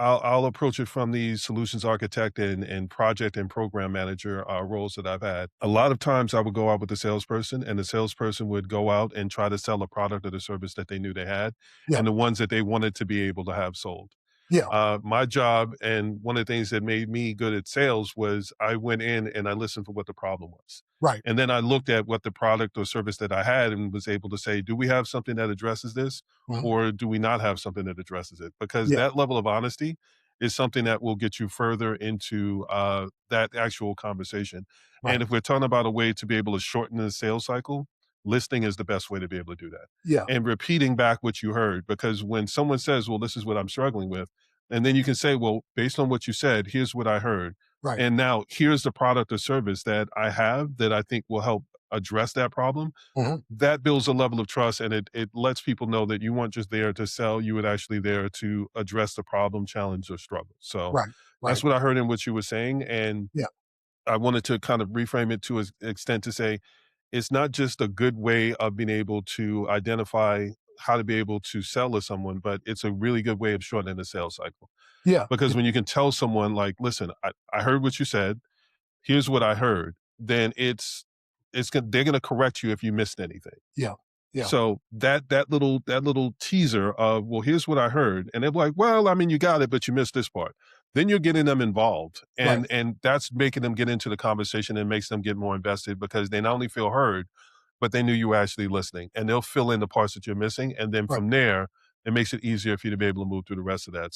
I'll approach it from the solutions architect and project and program manager roles that I've had. A lot of times I would go out with the salesperson, and the salesperson would go out and try to sell a product or the service that they knew they had Yeah, and the ones that they wanted to be able to have sold. yeah, My job and one of the things that made me good at sales was I went in and I listened for what the problem was. right. And then I looked at what the product or service that I had and was able to say, do we have something that addresses this? Mhm. Or do we not have something that addresses it? Because Yeah, that level of honesty is something that will get you further into that actual conversation. right. And if we're talking about a way to be able to shorten the sales cycle, listening is the best way to be able to do that. Yeah, And repeating back what you heard, because when someone says, well, this is what I'm struggling with, and then you can say, well, based on what you said, here's what I heard. right. And now here's the product or service that I have that I think will help address that problem. Mhm. That builds a level of trust and it lets people know that you weren't just there to sell, you were actually there to address the problem, challenge, or struggle. So Right, that's right. what I heard in what you were saying. And Yeah, I wanted to kind of reframe it to an extent to say it's not just a good way of being able to identify how to be able to sell to someone, but it's a really good way of shortening the sales cycle. yeah, Because yeah, when you can tell someone like, "Listen, I heard what you said. Here's what I heard," then they're gonna correct you if you missed anything. yeah, yeah. So that little teaser of, "Well, here's what I heard," and they're like, "Well, I mean, you got it, but you missed this part." Then you're getting them involved, Right, and that's making them get into the conversation and makes them get more invested because they not only feel heard, but they knew you were actually listening, and they'll fill in the parts that you're missing, and then right. from there, it makes it easier for you to be able to move through the rest of that.